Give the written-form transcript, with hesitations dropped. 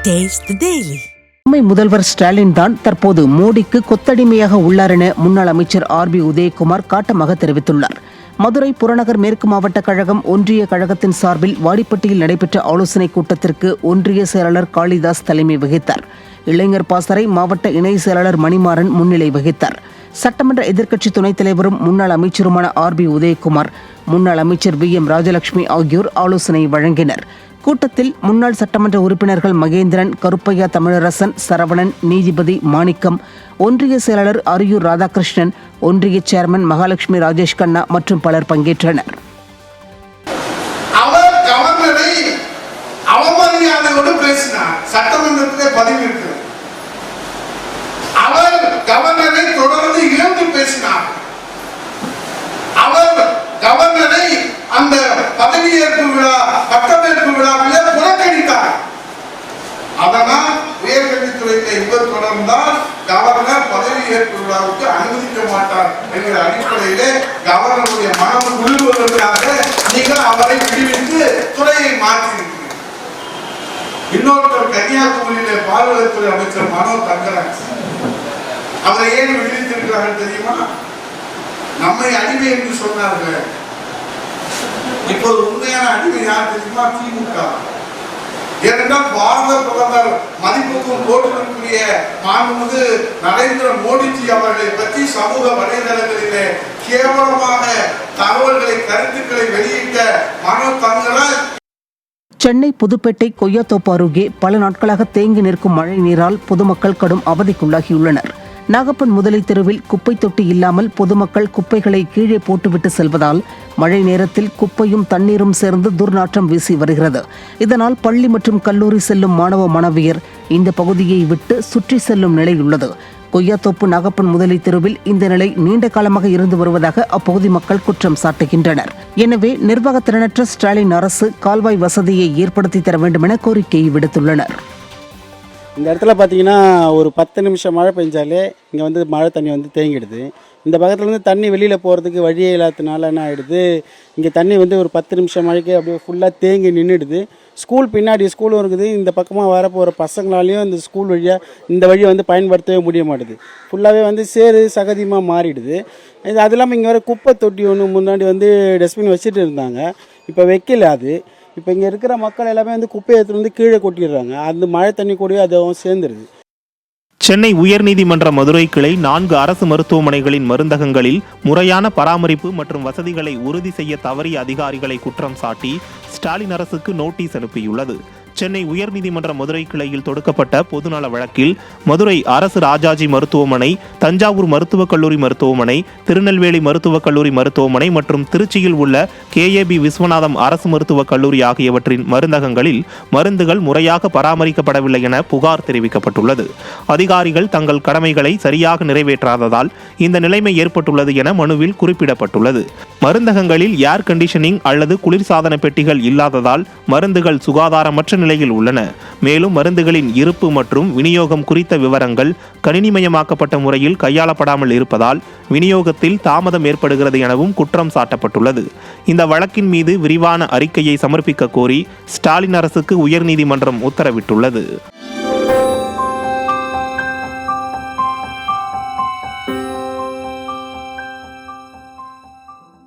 Taste the Daily. முதல்வர் ஸ்டாலின் தான் தற்போது மோடிக்கு கொத்தடிமையாக உள்ளார் என முன்னாள் அமைச்சர் RB உதயகுமார் காட்டமாக தெரிவித்துள்ளார். மதுரை புறநகர் மேற்கு மாவட்ட கழகம் ஒன்றிய கழகத்தின் சார்பில் வாடிப்பட்டியில் நடைபெற்ற ஆலோசனைக் கூட்டத்திற்கு ஒன்றிய செயலாளர் காளிதாஸ் தலைமை வகித்தார். இளைஞர் பாசறை மாவட்ட இணை செயலாளர் மணிமாறன் முன்னிலை வகித்தார். சட்டமன்ற எதிர்க்கட்சி துணைத் தலைவரும் முன்னாள் அமைச்சருமான RB உதயகுமார், முன்னாள் அமைச்சர் VM ராஜலட்சுமி ஆகியோர் ஆலோசனை வழங்கினர். கூட்டத்தில் முன்னாள் சட்டமன்ற உறுப்பினர்கள் மகேந்திரன், கருப்பையா தமிழரசன், சரவணன், நீதிபதி மாணிக்கம், ஒன்றிய செயலாளர் அரியூர் ராதாகிருஷ்ணன், ஒன்றிய சேர்மன் மகாலட்சுமி ராஜேஷ் கண்ணா மற்றும் பலர் பங்கேற்றனர். அவர் கவர்னரை அவமரியாதையோடு பேசினார். சட்டமன்றத்திலே பதிவு இருக்கு. அவர் கவர்னரை தொடர்ந்து இழந்து பேசினார். அவர் கவர்னரை அந்த பதவியேற்பு விழா பட்டமேற்பு விழாவிலே புறக்கணித்தார். அதனால் உயர்கல்வித்துறையில இவர் தொடர்ந்தால் கவர்னர் பதவியேற்பு விழாவுக்கு அனுமதிக்க மாட்டார் என்கிற அடிப்படையிலே கவர்னருடைய மனம் குளிர்வதற்காக நீங்கள் அவரை விடுவித்து துறையை மாற்றியிருக்கிறீர்கள். இன்னொருத்தர் கன்னியாகுமரியிலே பால்வளத்துறை அமைச்சர் மனோ தங்கராஜ், அவரை ஏன் விடுவித்திருக்கிறார்கள் தெரியுமா? நம்மை அடிமை என்று சொன்னார்கள். இப்போது உண்மையான அடிமை யார் தெரியுமா? திமுக. ஏனென்றால் பாரத பிரதமர் மதிப்புக்கும் போற்றுக்குரிய மாண்புமிகு நரேந்திர மோடிஜி அவர்களை பற்றி சமூக வலைதளங்களிலே கேவலமாக தகவல்களை கருத்துக்களை வெளியிட்ட மனோ தங்கராஜ். சென்னை புதுப்பேட்டை கொய்யாத்தோப்பு அருகே பல நாட்களாக தேங்கி நிற்கும் மழை நீரால் பொதுமக்கள் கடும் அவதிக்குள்ளாகியுள்ளனர். நாகப்பன் முதலை தெருவில் குப்பை தொட்டி இல்லாமல் பொதுமக்கள் குப்பைகளை கீழே போட்டுவிட்டு செல்வதால் மழை நேரத்தில் குப்பையும் தண்ணீரும் சேர்ந்து துர்நாற்றம் வீசி வருகிறது. இதனால் பள்ளி மற்றும் கல்லூரி செல்லும் மாணவ மாணவியர் இந்த பகுதியை விட்டு சுற்றி செல்லும் நிலை உள்ளது. கொய்யாத்தோப்பு நாகப்பன் முதலை தெருவில் இந்த நிலை நீண்ட காலமாக இருந்து வருவதாக அப்பகுதி மக்கள் குற்றம் சாட்டுகின்றனர். எனவே நிர்வாக திறனற்ற ஸ்டாலின் அரசு கால்வாய் வசதியை ஏற்படுத்தி தர வேண்டும் என கோரிக்கை விடுத்துள்ளனர். இந்த இடத்துல பார்த்தீங்கன்னா ஒரு 10 நிமிஷம் மழை பெஞ்சாலே இங்கே வந்து மழை தண்ணி வந்து தேங்கிடுது. இந்த பக்கத்துலேருந்து தண்ணி வெளியில் போகிறதுக்கு வழியே இல்லாததுனால என்ன ஆகிடுது, இங்கே தண்ணி வந்து ஒரு 10 நிமிஷம் மழைக்கு அப்படியே ஃபுல்லாக தேங்கி நின்றுடுது. ஸ்கூல் பின்னாடி ஸ்கூலும் இருக்குது. இந்த பக்கமாக வரப்போகிற பசங்களாலையும் இந்த ஸ்கூல் வழியாக இந்த வழியை வந்து பயன்படுத்தவே முடிய மாட்டுது. ஃபுல்லாகவே வந்து சேறு சகதியமாக மாறிடுது. இது அது இல்லாமல் இங்கே வர குப்பை தொட்டி ஒன்று முன்னாடி வந்து டஸ்ட்பின் வச்சுட்டு இருந்தாங்க, இப்போ வைக்கல. அது இப்போ இங்கே இருக்கிற மக்கள் எல்லாமே வந்து குப்பையை எடுத்துகிட்டு வந்து கீழே கொட்டிடுறாங்க. அந்த மழை தண்ணி கூடவே அதுவும் சேர்ந்துருது. சென்னை உயர்நீதிமன்ற மதுரை கிளை 4 அரசு மருத்துவமனைகளின் மருந்தகங்களில் முறையான பராமரிப்பு மற்றும் வசதிகளை உறுதி செய்ய தவறிய அதிகாரிகளை குற்றம் சாட்டி ஸ்டாலின் அரசுக்கு நோட்டீஸ் அனுப்பியுள்ளது. சென்னை உயர்நீதிமன்ற மதுரை கிளையில் தொடுக்கப்பட்ட பொதுநல வழக்கில் மதுரை அரசு ராஜாஜி மருத்துவமனை, தஞ்சாவூர் மருத்துவக் கல்லூரி மருத்துவமனை, திருநெல்வேலி மருத்துவக் கல்லூரி மருத்துவமனை மற்றும் திருச்சியில் உள்ள KAB விஸ்வநாதம் அரசு மருத்துவக் கல்லூரி ஆகியவற்றின் மருந்தகங்களில் மருந்துகள் முறையாக பராமரிக்கப்படவில்லை என புகார் தெரிவிக்கப்பட்டுள்ளது. அதிகாரிகள் தங்கள் கடமைகளை சரியாக நிறைவேற்றாததால் இந்த நிலைமை ஏற்பட்டுள்ளது என மனுவில் குறிப்பிடப்பட்டுள்ளது. மருந்தகங்களில் ஏர் கண்டிஷனிங் அல்லது குளிர்சாதன பெட்டிகள் இல்லாததால் மருந்துகள் சுகாதாரமற்ற நிலையில் உள்ளன. மேலும் மருந்துகளின் இருப்பு மற்றும் விநியோகம் குறித்த விவரங்கள் கணினிமயமாக்கப்பட்ட முறையில் கையாளப்படாமல் இருப்பதால் விநியோகத்தில் தாமதம் ஏற்படுகிறது எனவும் குற்றம் சாட்டப்பட்டுள்ளது. இந்த வழக்கின் மீது விரிவான அறிக்கையை சமர்ப்பிக்க கோரி ஸ்டாலின் அரசுக்கு உயர்நீதிமன்றம் உத்தரவிட்டுள்ளது.